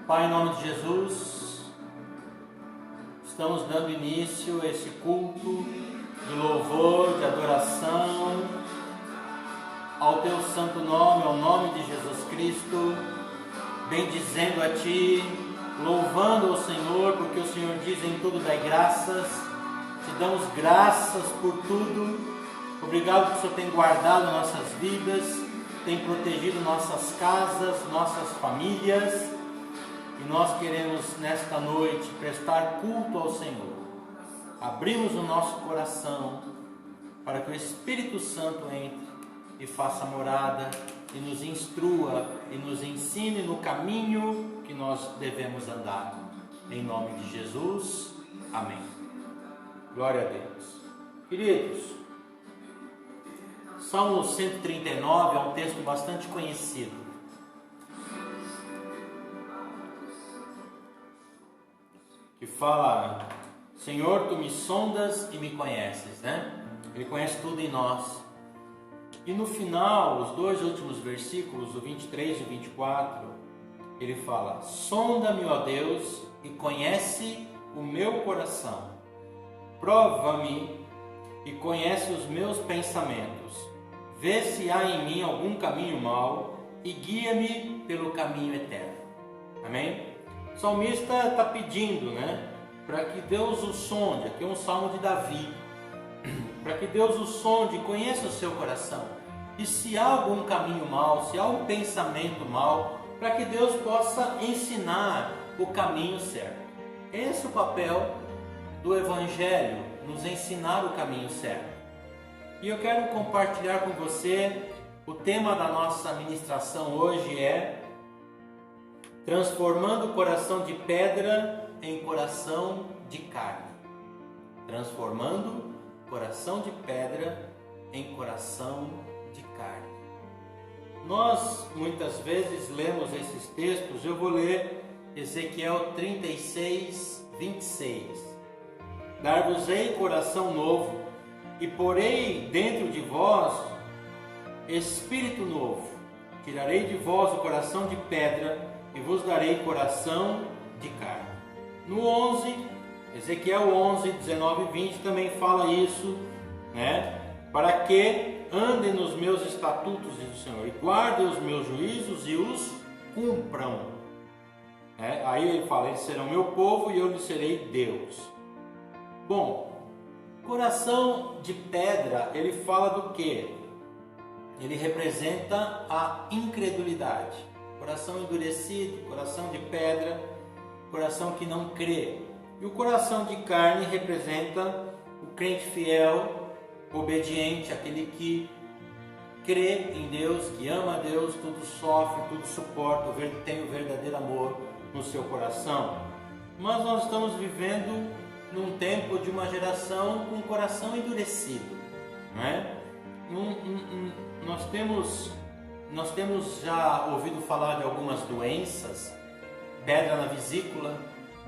Pai, em nome de Jesus, estamos dando início a esse culto de louvor, de adoração ao Teu santo nome, ao nome de Jesus Cristo, bendizendo a Ti, louvando ao Senhor, porque o Senhor diz: em tudo dai graças. Te damos graças por tudo. Obrigado que o Senhor tem guardado nossas vidas, tem protegido nossas casas, nossas famílias. E nós queremos nesta noite prestar culto ao Senhor. Abrimos o nosso coração para que o Espírito Santo entre e faça morada e nos instrua e nos ensine no caminho que nós devemos andar. Em nome de Jesus, amém. Glória a Deus. Queridos, Salmo 139 é um texto bastante conhecido. Que fala: Senhor, Tu me sondas e me conheces, né? Ele conhece tudo em nós. E no final, os dois últimos versículos, o 23 e o 24, ele fala: sonda-me, ó Deus, e conhece o meu coração. Prova-me e conhece os meus pensamentos. Vê se há em mim algum caminho mau e guia-me pelo caminho eterno. Amém? O salmista está pedindo, né, para que Deus o sonde. Aqui é um salmo de Davi. Para que Deus o sonde e conheça o seu coração. E se há algum caminho mau, se há um pensamento mau, para que Deus possa ensinar o caminho certo. Esse é o papel do Evangelho, nos ensinar o caminho certo. E eu quero compartilhar com você, o tema da nossa ministração hoje é transformando o coração de pedra em coração de carne. Transformando o coração de pedra em coração de carne. Nós muitas vezes lemos esses textos. Eu vou ler Ezequiel 36, 26. Dar-vos-ei coração novo, e porei dentro de vós espírito novo. Tirarei de vós o coração de pedra e vos darei coração de carne. No 11, Ezequiel 11, 19 e 20 também fala isso, né? Para que andem nos meus estatutos, diz o Senhor, e guardem os meus juízos e os cumpram. Aí ele fala: eles serão meu povo e eu lhes serei Deus. Bom, coração de pedra, ele fala do quê? Ele representa a incredulidade. Coração endurecido, coração de pedra, coração que não crê. E o coração de carne representa o crente fiel, obediente, aquele que crê em Deus, que ama a Deus, tudo sofre, tudo suporta, tem o verdadeiro amor no seu coração. Mas nós estamos vivendo num tempo de uma geração com o coração endurecido, não é? Nós temos já ouvido falar de algumas doenças, pedra na vesícula,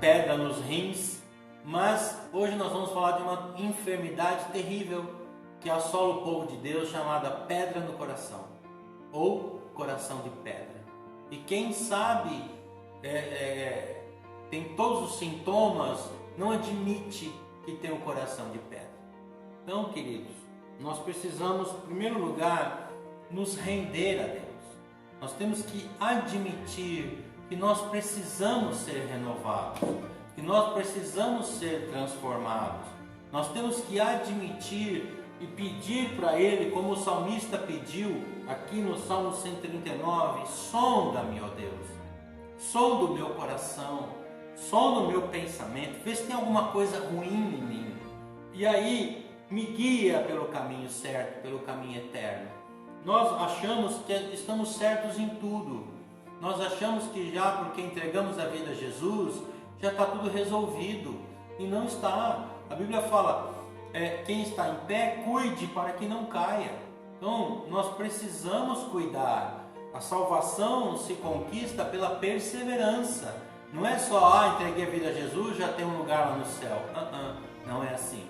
pedra nos rins, mas hoje nós vamos falar de uma enfermidade terrível que assola o povo de Deus, chamada pedra no coração, ou coração de pedra. E quem sabe tem todos os sintomas, não admite que tem o coração de pedra. Então, queridos, nós precisamos, em primeiro lugar, nos render a Deus. Nós temos que admitir que nós precisamos ser renovados, que nós precisamos ser transformados. Nós temos que admitir e pedir para Ele, como o salmista pediu aqui no Salmo 139, sonda-me, ó Deus, sonda o meu coração, sonda o meu pensamento, vê se tem alguma coisa ruim em mim, e aí me guia pelo caminho certo, pelo caminho eterno. Nós achamos que estamos certos em tudo. Nós achamos que já porque entregamos a vida a Jesus, já está tudo resolvido. E não está. A Bíblia fala, quem está em pé, cuide para que não caia. Então, nós precisamos cuidar. A salvação se conquista pela perseverança. Não é só, entreguei a vida a Jesus, já tem um lugar lá no céu. Não é assim.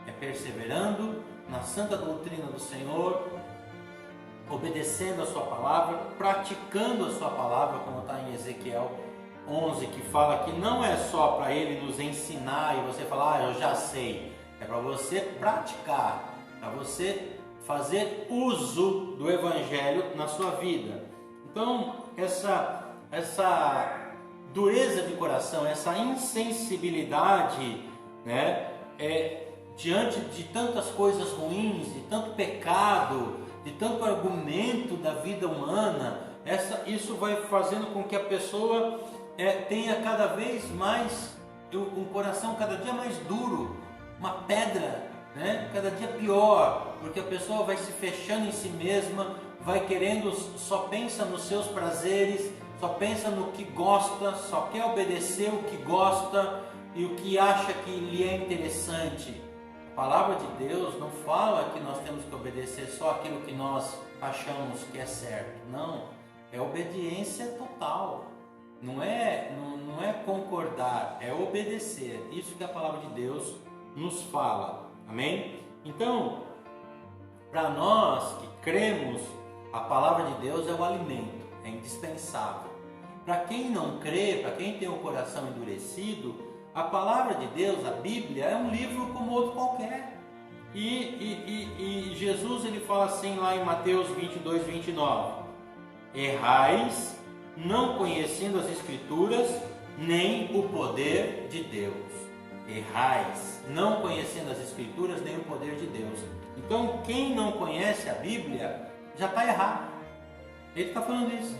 É perseverando na santa doutrina do Senhor, obedecendo a sua palavra, praticando a sua palavra, como está em Ezequiel 11, que fala que não é só para ele nos ensinar e você falar, eu já sei. É para você praticar, para você fazer uso do Evangelho na sua vida. Então, essa dureza de coração, essa insensibilidade, né, diante de tantas coisas ruins, de tanto pecado, de tanto argumento da vida humana, isso vai fazendo com que a pessoa tenha cada vez mais um coração cada dia mais duro, uma pedra, né, cada dia pior, porque a pessoa vai se fechando em si mesma, vai querendo, só pensa nos seus prazeres, só pensa no que gosta, só quer obedecer o que gosta e o que acha que lhe é interessante. A palavra de Deus não fala que nós temos que obedecer só aquilo que nós achamos que é certo. Não, é obediência total. Não é concordar, é obedecer. Isso que a palavra de Deus nos fala. Amém? Então, para nós que cremos, a palavra de Deus é o alimento, é indispensável. Para quem não crê, para quem tem o coração endurecido, a palavra de Deus, a Bíblia, é um livro como outro qualquer. E Jesus ele fala assim lá em Mateus 22, 29: errais, não conhecendo as Escrituras, nem o poder de Deus. Errais, não conhecendo as Escrituras, nem o poder de Deus. Então, quem não conhece a Bíblia, já está errado. Ele está falando isso.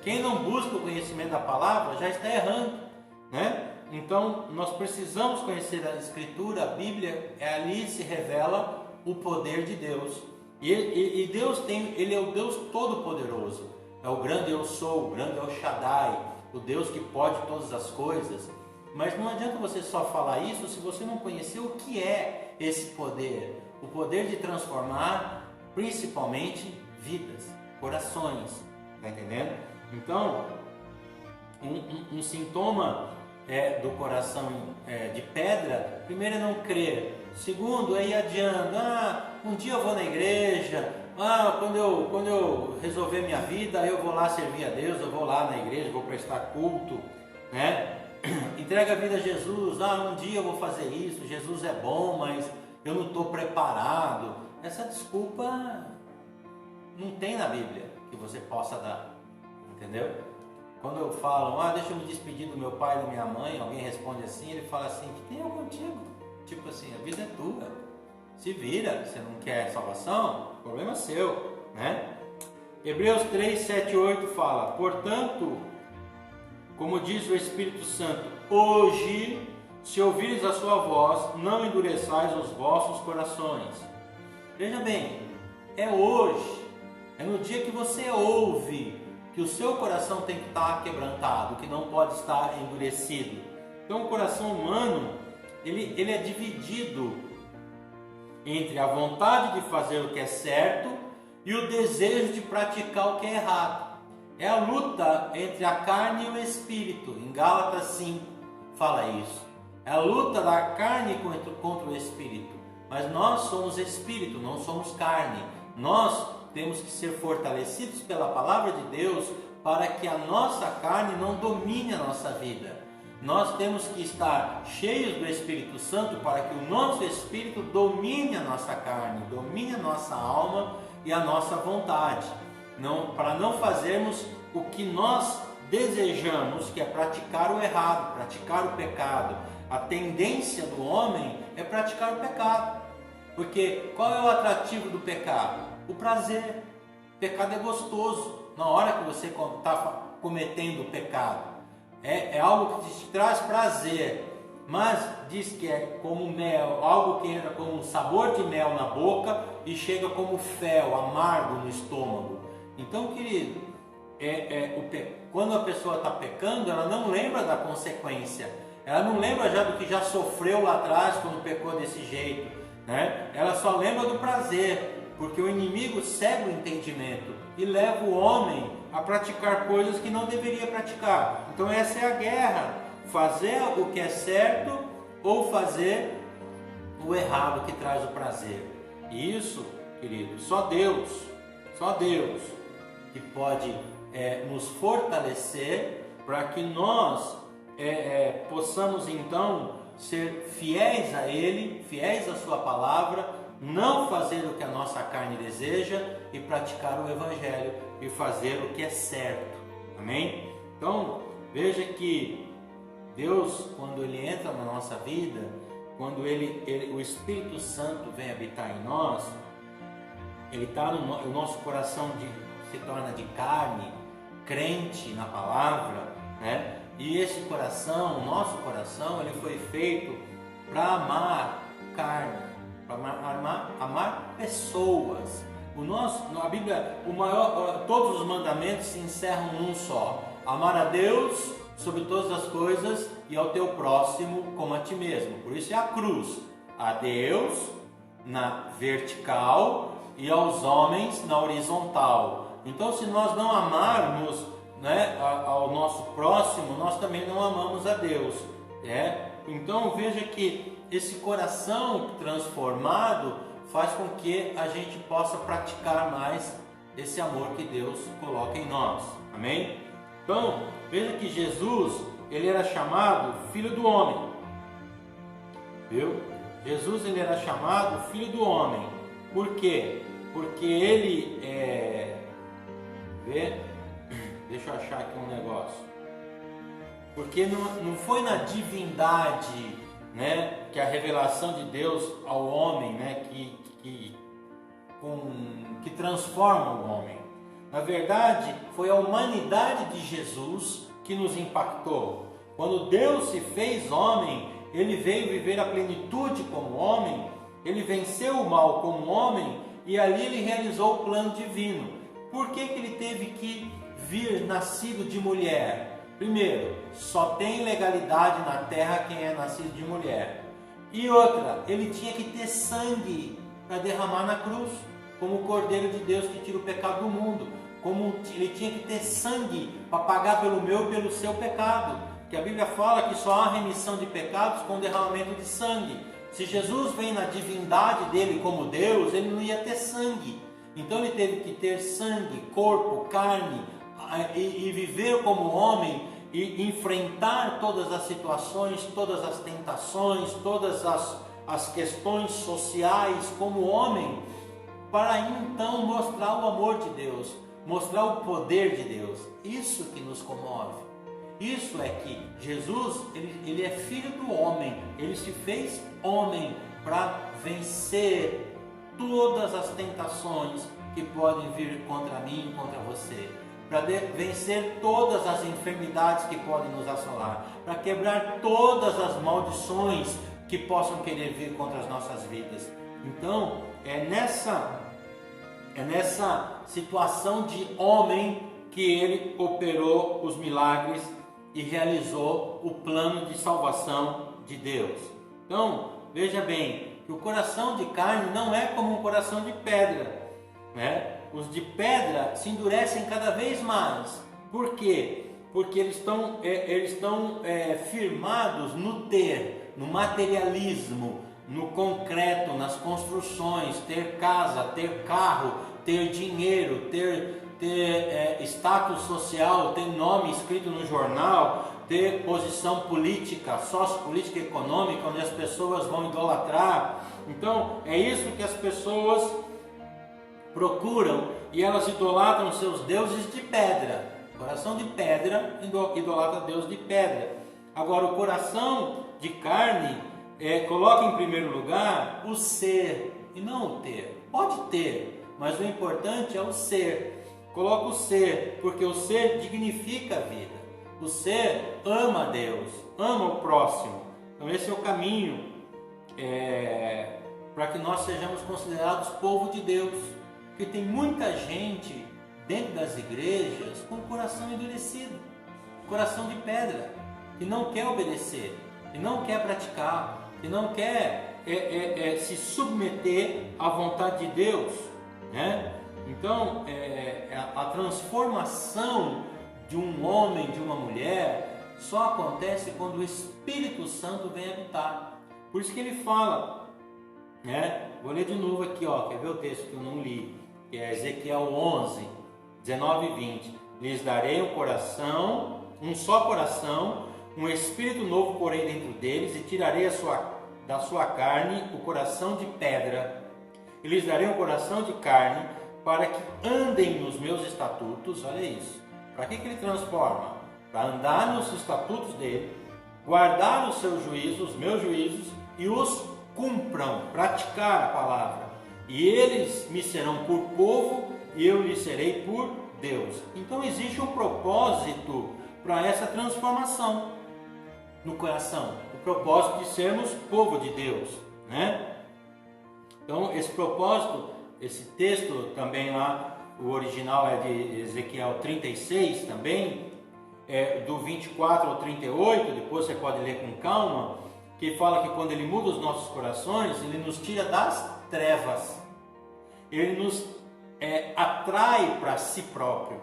Quem não busca o conhecimento da palavra, já está errando, né? Então, nós precisamos conhecer a Escritura, a Bíblia, ali se revela o poder de Deus. E Deus ele é o Deus Todo-Poderoso. É o grande eu sou, o grande El Shaddai, o Deus que pode todas as coisas. Mas não adianta você só falar isso se você não conhecer o que é esse poder. O poder de transformar, principalmente, vidas, corações. Está entendendo? Então, um sintoma do coração de pedra, primeiro é não crer. Segundo é ir adiando. Um dia eu vou na igreja. Quando eu resolver minha vida, eu vou lá servir a Deus, eu vou lá na igreja, vou prestar culto, né? Entrega a vida a Jesus. Um dia eu vou fazer isso, Jesus é bom, mas eu não estou preparado. Essa desculpa não tem na Bíblia que você possa dar, entendeu? Quando eu falo, deixa eu me despedir do meu pai e da minha mãe, alguém responde assim, ele fala assim, que tem eu contigo? Tipo assim, a vida é tua, se vira, você não quer salvação, o problema é seu, né? Hebreus 3, 7 e 8 fala, portanto, como diz o Espírito Santo, hoje, se ouvires a sua voz, não endureçais os vossos corações. Veja bem, é hoje, é no dia que você ouve, que o seu coração tem que estar quebrantado, que não pode estar endurecido. Então o coração humano, ele é dividido entre a vontade de fazer o que é certo e o desejo de praticar o que é errado. É a luta entre a carne e o espírito. Em Gálatas 5 fala isso. É a luta da carne contra o espírito. Mas nós somos espírito, não somos carne. Nós temos que ser fortalecidos pela palavra de Deus para que a nossa carne não domine a nossa vida. Nós temos que estar cheios do Espírito Santo para que o nosso espírito domine a nossa carne, domine a nossa alma e a nossa vontade. Para não fazermos o que nós desejamos, que é praticar o errado, praticar o pecado. A tendência do homem é praticar o pecado. Porque qual é o atrativo do pecado? O prazer. O pecado é gostoso na hora que você está cometendo o pecado. É algo que te traz prazer, mas diz que é como mel, algo que entra com um sabor de mel na boca e chega como fel, amargo no estômago. Então, querido, quando a pessoa está pecando, ela não lembra da consequência, ela não lembra já do que já sofreu lá atrás quando pecou desse jeito, né? Ela só lembra do prazer, porque o inimigo cega o entendimento e leva o homem a praticar coisas que não deveria praticar. Então essa é a guerra, fazer o que é certo ou fazer o errado que traz o prazer. E isso, querido, só Deus que pode nos fortalecer para que nós possamos então ser fiéis a Ele, fiéis à Sua palavra, não fazer o que a nossa carne deseja e praticar o Evangelho e fazer o que é certo. Amém? Então, veja que Deus, quando Ele entra na nossa vida, quando o Espírito Santo vem habitar em nós, Ele está o nosso coração se torna de carne, crente na palavra, né? E esse coração, o nosso coração, ele foi feito para amar carne, para amar pessoas. A Bíblia, todos os mandamentos se encerram num só: amar a Deus sobre todas as coisas e ao teu próximo como a ti mesmo. Por isso é a cruz: a Deus na vertical e aos homens na horizontal. Então, se nós não amarmos, né, ao nosso próximo, nós também não amamos a Deus. Então veja que esse coração transformado faz com que a gente possa praticar mais esse amor que Deus coloca em nós. Amém? Então veja que Jesus, ele era chamado Filho do Homem. Viu? Jesus, ele era chamado Filho do Homem. Por quê? Porque ele deixa eu achar aqui um negócio. Porque não foi na divindade, né, que a revelação de Deus ao homem, né, que transforma o homem. Na verdade, foi a humanidade de Jesus que nos impactou. Quando Deus se fez homem, Ele veio viver a plenitude como homem, Ele venceu o mal como homem e ali Ele realizou o plano divino. Por que Ele teve que vir nascido de mulher? Primeiro, só tem legalidade na terra quem é nascido de mulher. E outra, ele tinha que ter sangue para derramar na cruz, como o Cordeiro de Deus que tira o pecado do mundo. Como ele tinha que ter sangue para pagar pelo meu e pelo seu pecado. Que a Bíblia fala que só há remissão de pecados com derramamento de sangue. Se Jesus vem na divindade dele como Deus, ele não ia ter sangue. Então ele teve que ter sangue, corpo, carne, e viver como homem e enfrentar todas as situações, todas as tentações, todas as questões sociais como homem, para então mostrar o amor de Deus, mostrar o poder de Deus. Isso que nos comove. Isso é que Jesus, ele é filho do homem, ele se fez homem para vencer todas as tentações que podem vir contra mim e contra você, para vencer todas as enfermidades que podem nos assolar, para quebrar todas as maldições que possam querer vir contra as nossas vidas. Então, é nessa situação de homem que ele operou os milagres e realizou o plano de salvação de Deus. Então, veja bem, que o coração de carne não é como um coração de pedra, né? Os de pedra se endurecem cada vez mais. Por quê? Porque eles estão firmados no ter, no materialismo, no concreto, nas construções, ter casa, ter carro, ter dinheiro, ter status social, ter nome escrito no jornal, ter posição política, sociopolítica e econômica, onde as pessoas vão idolatrar. Então, é isso que as pessoas procuram e elas idolatram seus deuses de pedra. Coração de pedra idolatra Deus de pedra. Agora, o coração de carne coloca em primeiro lugar o ser e não o ter. Pode ter, mas o importante é o ser. Coloca o ser, porque o ser dignifica a vida. O ser ama a Deus, ama o próximo. Então esse é o caminho para que nós sejamos considerados povo de Deus. Porque tem muita gente dentro das igrejas com o coração endurecido, coração de pedra, que não quer obedecer, que não quer praticar, que não quer se submeter à vontade de Deus, né? Então, a transformação de um homem, de uma mulher, só acontece quando o Espírito Santo vem habitar. Por isso que ele fala, né? Vou ler de novo aqui, quer ver o texto que eu não li? Que é Ezequiel 11, 19 e 20. Lhes darei um coração um só coração, um espírito novo porém dentro deles, e tirarei da sua carne o coração de pedra, e lhes darei um coração de carne, para que andem nos meus estatutos. Olha isso. Para que ele transforma? Para andar nos estatutos dele, guardar os seus juízos, os meus juízos, e os cumpram, praticar a palavra. E eles me serão por povo, e eu lhes serei por Deus. Então existe um propósito para essa transformação no coração, o propósito de sermos povo de Deus, né? Então esse propósito, esse texto também lá, o original é de Ezequiel 36 também, do 24 ao 38, depois você pode ler com calma, que fala que quando ele muda os nossos corações, ele nos tira das trevas, ele nos atrai para si próprio,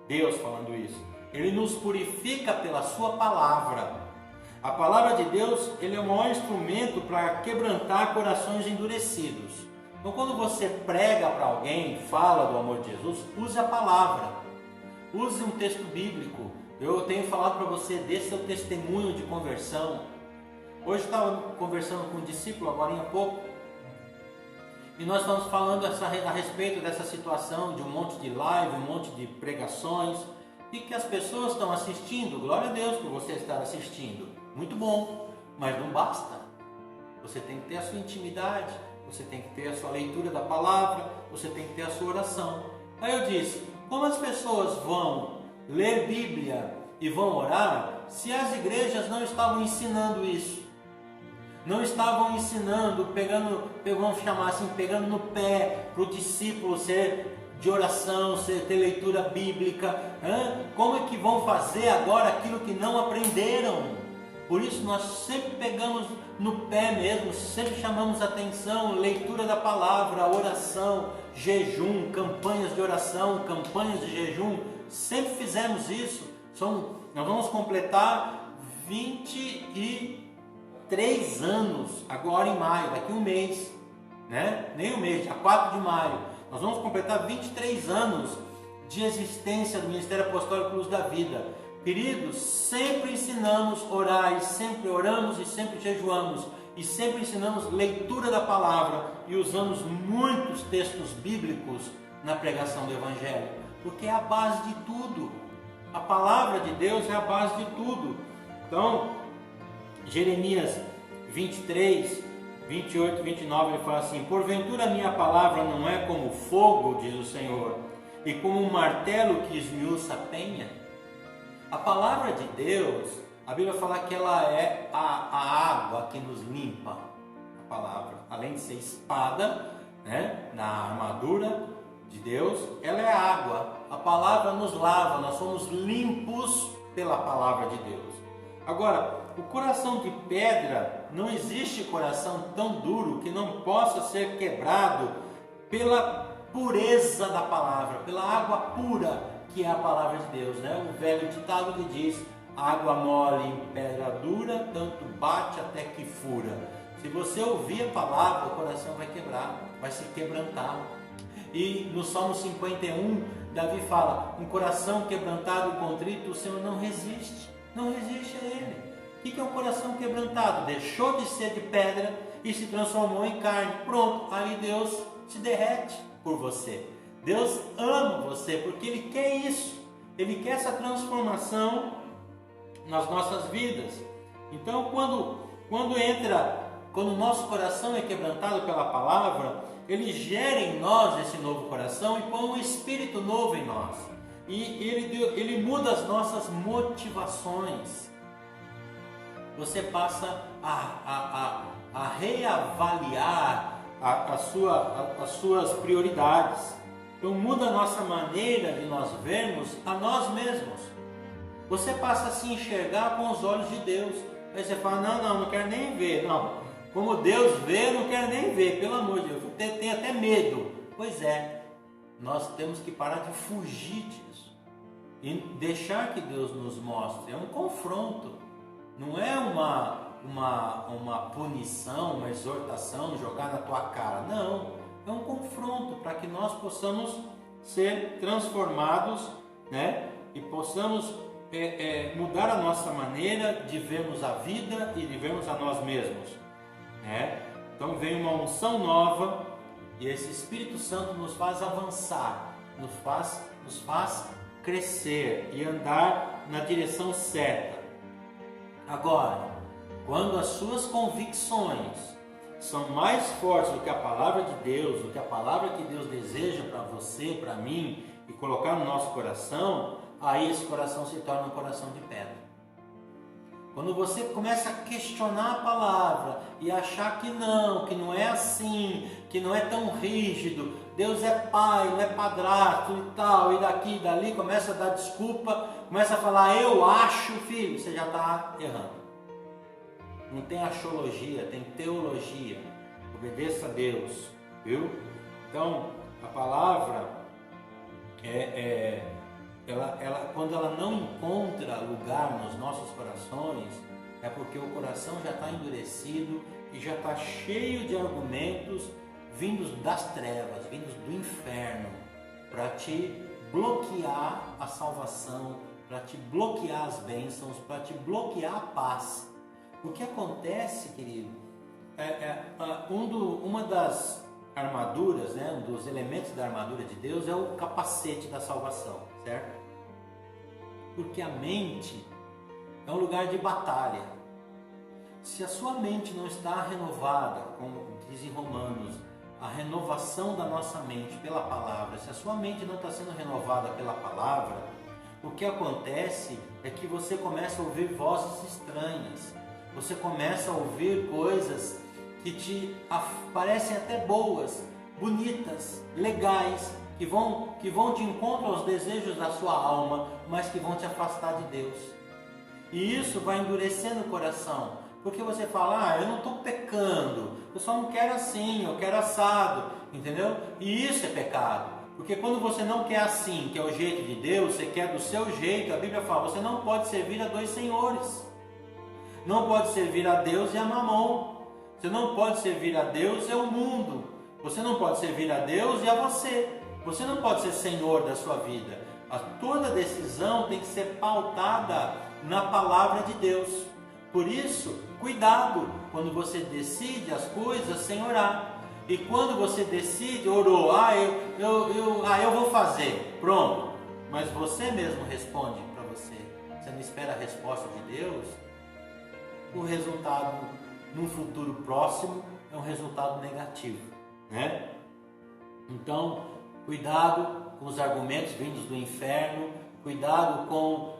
Deus falando isso, ele nos purifica pela sua palavra. A palavra de Deus, ele é o maior instrumento para quebrantar corações endurecidos. Então quando você prega para alguém, fala do amor de Jesus, use a palavra, use um texto bíblico. Eu tenho falado para você, dê seu testemunho de conversão. Hoje estava conversando com um discípulo, agora há pouco, e nós estamos falando a respeito dessa situação de um monte de live, um monte de pregações, e que as pessoas estão assistindo. Glória a Deus por você estar assistindo, muito bom, mas não basta. Você tem que ter a sua intimidade, você tem que ter a sua leitura da palavra, você tem que ter a sua oração. Aí eu disse, como as pessoas vão ler Bíblia e vão orar, se as igrejas não estavam ensinando isso? Não estavam ensinando, vamos chamar assim, pegando no pé para o discípulo ser de oração, ter leitura bíblica. Como é que vão fazer agora aquilo que não aprenderam? Por isso nós sempre pegamos no pé mesmo, sempre chamamos atenção, leitura da palavra, oração, jejum, campanhas de oração, campanhas de jejum, sempre fizemos isso. Nós vamos completar 23 anos agora em maio, daqui um mês, né? Nem um mês, dia 4 de maio. Nós vamos completar 23 anos de existência do Ministério Apostólico Luz da Vida. Queridos, sempre ensinamos orar, e sempre oramos e sempre jejuamos, e sempre ensinamos leitura da palavra e usamos muitos textos bíblicos na pregação do Evangelho, porque é a base de tudo. A palavra de Deus é a base de tudo. Então, Jeremias 23, 28 e 29, ele fala assim: porventura a minha palavra não é como fogo, diz o Senhor, e como um martelo que esmiuça a penha? A palavra de Deus, a Bíblia fala que ela é a água que nos limpa. A palavra, além de ser espada, né, na armadura de Deus, ela é água. A palavra nos lava, nós somos limpos pela palavra de Deus. Agora, o coração de pedra, não existe coração tão duro que não possa ser quebrado pela pureza da palavra, pela água pura que é a palavra de Deus, né? O velho ditado que diz: água mole em pedra dura, tanto bate até que fura. Se você ouvir a palavra, o coração vai quebrar, vai se quebrantar. E no Salmo 51, Davi fala: um coração quebrantado e contrito, o Senhor não resiste a ele. O que é um coração quebrantado? Deixou de ser de pedra e se transformou em carne. Pronto, aí Deus se derrete por você. Deus ama você porque Ele quer isso. Ele quer essa transformação nas nossas vidas. Então, quando o nosso coração é quebrantado pela palavra, Ele gera em nós esse novo coração e põe um espírito novo em nós. E Ele muda as nossas motivações. Você passa a reavaliar as suas prioridades. Então muda a nossa maneira de nós vermos a nós mesmos. Você passa a se enxergar com os olhos de Deus. Aí você fala: não quero nem ver. Não, como Deus vê, eu não quero nem ver, pelo amor de Deus, eu tenho até medo. Pois é, nós temos que parar de fugir disso e deixar que Deus nos mostre. É um confronto, não é uma punição, uma exortação, jogar na tua cara. Não, é um confronto para que nós possamos ser transformados, né? E possamos mudar a nossa maneira de vermos a vida e de vermos a nós mesmos, né? Então vem uma unção nova e esse Espírito Santo nos faz avançar, nos faz crescer e andar na direção certa. Agora, quando as suas convicções são mais fortes do que a palavra de Deus, do que a palavra que Deus deseja para você, para mim, e colocar no nosso coração, aí esse coração se torna um coração de pedra. Quando você começa a questionar a palavra e achar que não é assim, que não é tão rígido, Deus é pai, não é padrasto e tal, e daqui e dali, começa a dar desculpa, começa a falar, eu acho, filho, você já está errando. Não tem achologia, tem teologia. Obedeça a Deus, viu? Então, a palavra, quando ela não encontra lugar nos nossos corações, é porque o coração já está endurecido e já está cheio de argumentos vindos das trevas, vindos do inferno, para te bloquear a salvação, para te bloquear as bênçãos, para te bloquear a paz. O que acontece, querido, uma das armaduras, né, um dos elementos da armadura de Deus é o capacete da salvação, certo? Porque a mente é um lugar de batalha. Se a sua mente não está renovada, como diz em Romanos, a renovação da nossa mente pela palavra, se a sua mente não está sendo renovada pela palavra, o que acontece é que você começa a ouvir vozes estranhas. Você começa a ouvir coisas que te parecem até boas, bonitas, legais, que vão de encontro aos desejos da sua alma, mas que vão te afastar de Deus. E isso vai endurecendo o coração, porque você fala, eu não estou pecando, eu só não quero assim, eu quero assado, entendeu? E isso é pecado, porque quando você não quer assim, que é o jeito de Deus, você quer do seu jeito, a Bíblia fala, você não pode servir a dois senhores. Não pode servir a Deus e a Mamon. Você não pode servir a Deus e ao mundo. Você não pode servir a Deus e a você. Você não pode ser senhor da sua vida. Toda decisão tem que ser pautada na palavra de Deus. Por isso, cuidado quando você decide as coisas sem orar. E quando você decide, orou, eu vou fazer, pronto. Mas você mesmo responde para você. Você não espera a resposta de Deus. O resultado num futuro próximo é um resultado negativo, né? Então, cuidado com os argumentos vindos do inferno, cuidado com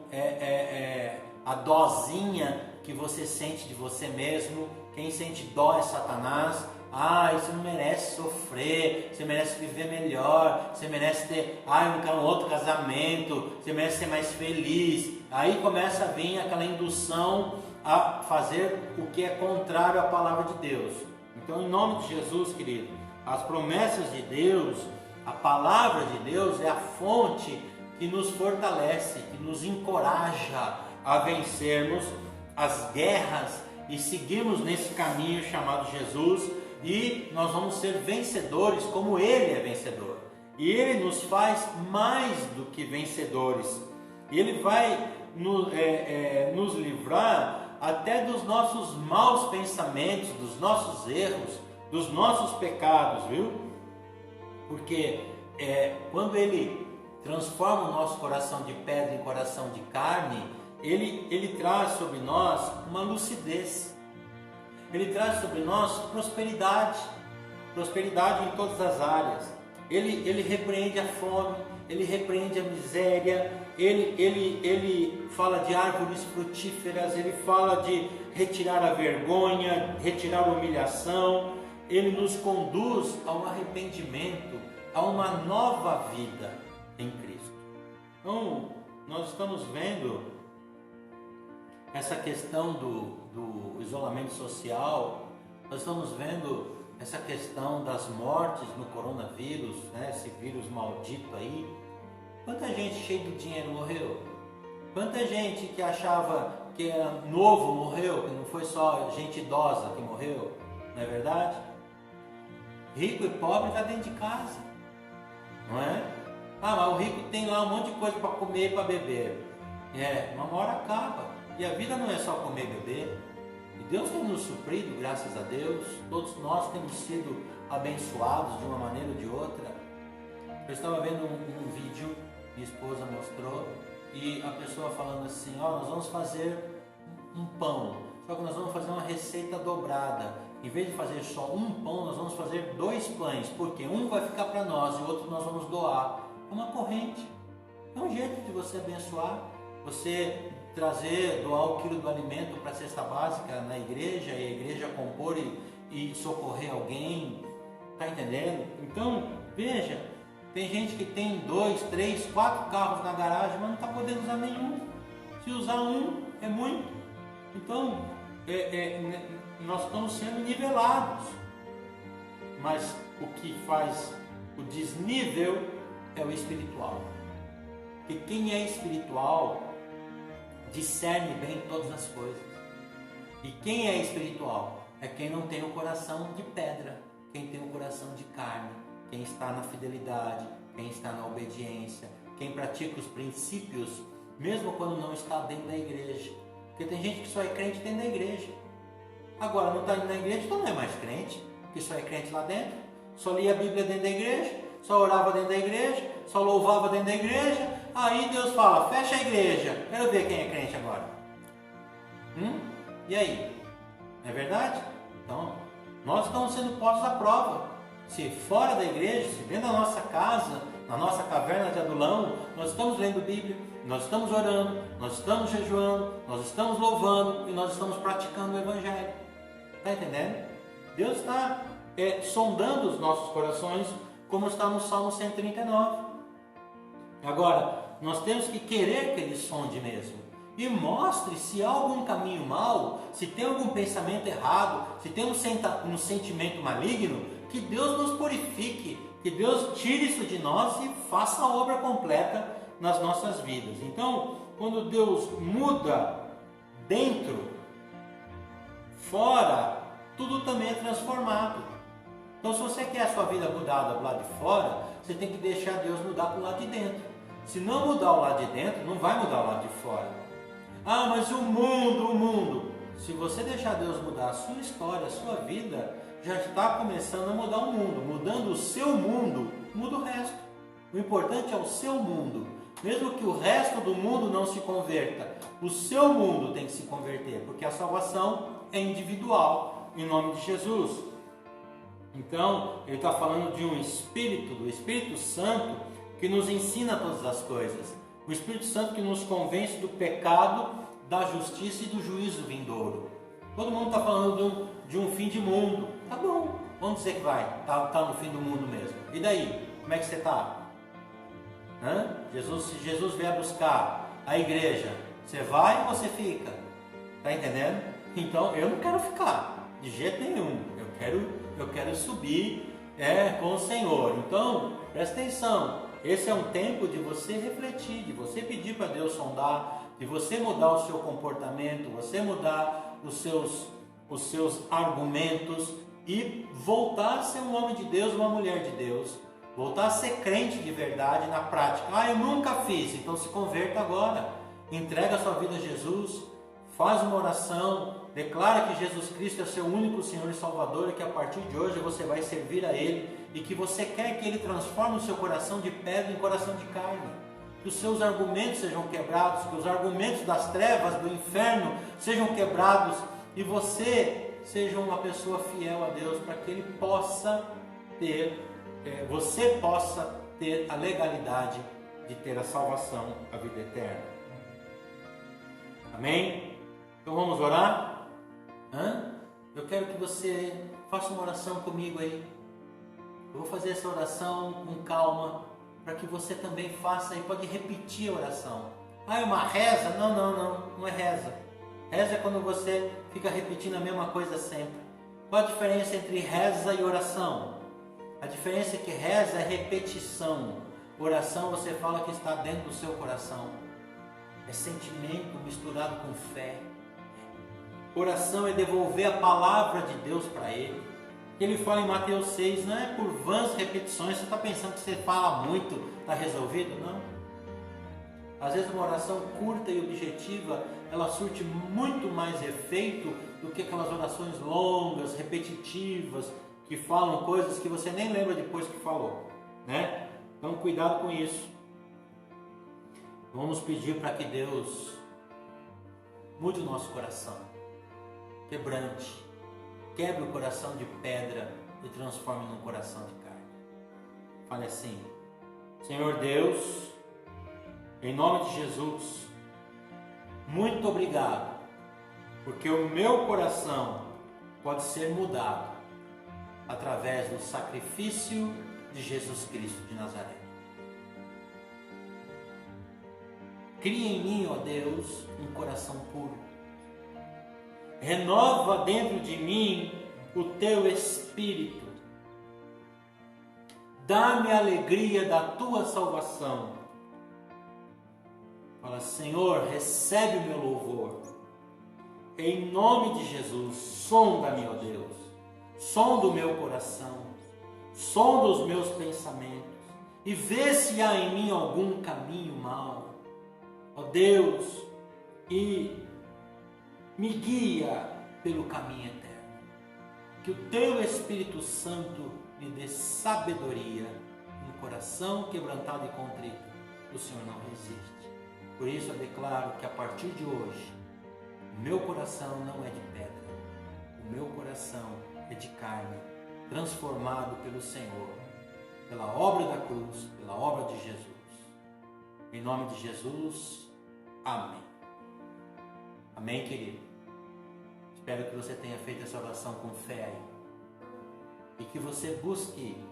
a dosinha que você sente de você mesmo. Quem sente dó é Satanás. Você não merece sofrer, você merece viver melhor, você merece ter um outro casamento, você merece ser mais feliz. Aí começa a vir aquela indução a fazer o que é contrário à palavra de Deus. Então, em nome de Jesus, querido, as promessas de Deus, a palavra de Deus é a fonte que nos fortalece, que nos encoraja a vencermos as guerras e seguirmos nesse caminho chamado Jesus, e nós vamos ser vencedores como Ele é vencedor. E Ele nos faz mais do que vencedores. E Ele vai nos livrar até dos nossos maus pensamentos, dos nossos erros, dos nossos pecados, viu? Porque quando Ele transforma o nosso coração de pedra em coração de carne, Ele traz sobre nós uma lucidez. Ele traz sobre nós prosperidade em todas as áreas. Ele repreende a fome, Ele repreende a miséria, ele fala de árvores frutíferas, Ele fala de retirar a vergonha, retirar a humilhação. Ele nos conduz ao arrependimento, a uma nova vida em Cristo. Então, nós estamos vendo essa questão do isolamento social, nós estamos vendo essa questão das mortes no coronavírus, né? Esse vírus maldito aí. Quanta gente cheia de dinheiro morreu? Quanta gente que achava que era novo morreu, que não foi só gente idosa que morreu, não é verdade? Rico e pobre está dentro de casa, não é? Mas o rico tem lá um monte de coisa para comer e para beber. uma hora acaba. E a vida não é só comer e beber. E Deus tem nos suprido, graças a Deus. Todos nós temos sido abençoados de uma maneira ou de outra. Eu estava vendo um vídeo, minha esposa mostrou, e a pessoa falando assim, nós vamos fazer um pão, só que nós vamos fazer uma receita dobrada. Em vez de fazer só um pão, nós vamos fazer 2 pães, porque um vai ficar para nós e o outro nós vamos doar. É uma corrente, é um jeito de você abençoar, você doar o quilo do alimento para a cesta básica na igreja, e a igreja compor e socorrer alguém, tá entendendo? Então, veja, tem gente que tem 2, 3, 4 carros na garagem, mas não está podendo usar nenhum. Se usar um, é muito. Então, nós estamos sendo nivelados. Mas o que faz o desnível é o espiritual. Porque quem é espiritual discerne bem todas as coisas. E quem é espiritual é quem não tem o coração de pedra, quem tem o coração de carne, quem está na fidelidade, quem está na obediência, quem pratica os princípios, mesmo quando não está dentro da igreja. Porque tem gente que só é crente dentro da igreja. Agora não está indo na igreja, então não é mais crente, porque só é crente lá dentro, só lia a Bíblia dentro da igreja, só orava dentro da igreja, só louvava dentro da igreja. Aí Deus fala, fecha a igreja, quero ver quem é crente agora. E aí? Não é verdade? Então, nós estamos sendo postos à prova. Se fora da igreja, se dentro da nossa casa, na nossa caverna de Adulão, nós estamos lendo Bíblia, nós estamos orando, nós estamos jejuando, nós estamos louvando e nós estamos praticando o Evangelho. Está entendendo? Deus está sondando os nossos corações, como está no Salmo 139. Agora, nós temos que querer que Ele sonde mesmo. E mostre se há algum caminho mau, se tem algum pensamento errado, se tem um sentimento maligno, que Deus nos purifique, que Deus tire isso de nós e faça a obra completa nas nossas vidas. Então, quando Deus muda dentro, fora, tudo também é transformado. Então, se você quer a sua vida mudada do lado de fora, você tem que deixar Deus mudar para o lado de dentro. Se não mudar o lado de dentro, não vai mudar o lado de fora. Ah, mas o mundo. Se você deixar Deus mudar a sua história, a sua vida, já está começando a mudar o mundo. Mudando o seu mundo, muda o resto. O importante é o seu mundo. Mesmo que o resto do mundo não se converta, o seu mundo tem que se converter, porque a salvação é individual, em nome de Jesus. Então, ele está falando de um Espírito, do Espírito Santo, que nos ensina todas as coisas. O Espírito Santo que nos convence do pecado, da justiça e do juízo vindouro. Todo mundo está falando de um fim de mundo. Tá bom, vamos dizer que vai. Tá no fim do mundo mesmo. E daí? Como é que você está? Se Jesus vier buscar a igreja, você vai ou você fica? Tá entendendo? Então, eu não quero ficar. De jeito nenhum. Eu quero subir com o Senhor. Então, presta atenção. Esse é um tempo de você refletir, de você pedir para Deus sondar, de você mudar o seu comportamento, você mudar os seus argumentos e voltar a ser um homem de Deus, uma mulher de Deus, voltar a ser crente de verdade na prática. Eu nunca fiz, então se converta agora, entrega a sua vida a Jesus, faz uma oração, declara que Jesus Cristo é seu único Senhor e Salvador e que a partir de hoje você vai servir a Ele e que você quer que Ele transforme o seu coração de pedra em coração de carne. Que os seus argumentos sejam quebrados, que os argumentos das trevas, do inferno sejam quebrados e você seja uma pessoa fiel a Deus para que Ele possa ter, você possa ter a legalidade de ter a salvação, a vida eterna. Amém? Então vamos orar? Eu quero que você faça uma oração comigo aí. Eu vou fazer essa oração com calma, para que você também faça e pode repetir a oração. É uma reza? Não é reza. Reza é quando você fica repetindo a mesma coisa sempre. Qual a diferença entre reza e oração? A diferença é que reza é repetição. Oração você fala que está dentro do seu coração. É sentimento misturado com fé. Oração é devolver a palavra de Deus para Ele. Ele fala em Mateus 6, não é por vãs repetições. Você está pensando que você fala muito, está resolvido? Não. Às vezes uma oração curta e objetiva, ela surte muito mais efeito do que aquelas orações longas, repetitivas, que falam coisas que você nem lembra depois que falou, né? Então cuidado com isso. Vamos pedir para que Deus mude o nosso coração, quebrante, quebre o coração de pedra e transforme num coração de carne. Fale assim: Senhor Deus, em nome de Jesus, muito obrigado, porque o meu coração pode ser mudado através do sacrifício de Jesus Cristo de Nazaré. Cria em mim, ó Deus, um coração puro. Renova dentro de mim o teu espírito. Dá-me a alegria da tua salvação. Fala: Senhor, recebe o meu louvor. Em nome de Jesus, sonda-me, ó Deus. Sonda o meu coração. Sonda os meus pensamentos. E vê se há em mim algum caminho mau. Ó Deus, e me guia pelo caminho eterno. Que o teu Espírito Santo me dê sabedoria. Um coração quebrantado e contrito, o Senhor não resiste. Por isso eu declaro que a partir de hoje, o meu coração não é de pedra, o meu coração é de carne, transformado pelo Senhor, pela obra da cruz, pela obra de Jesus. Em nome de Jesus, amém. Amém, querido? Espero que você tenha feito essa oração com fé aí. E que você busque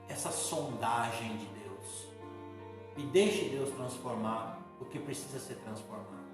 essa sondagem de Deus. E deixe Deus transformar o que precisa ser transformado.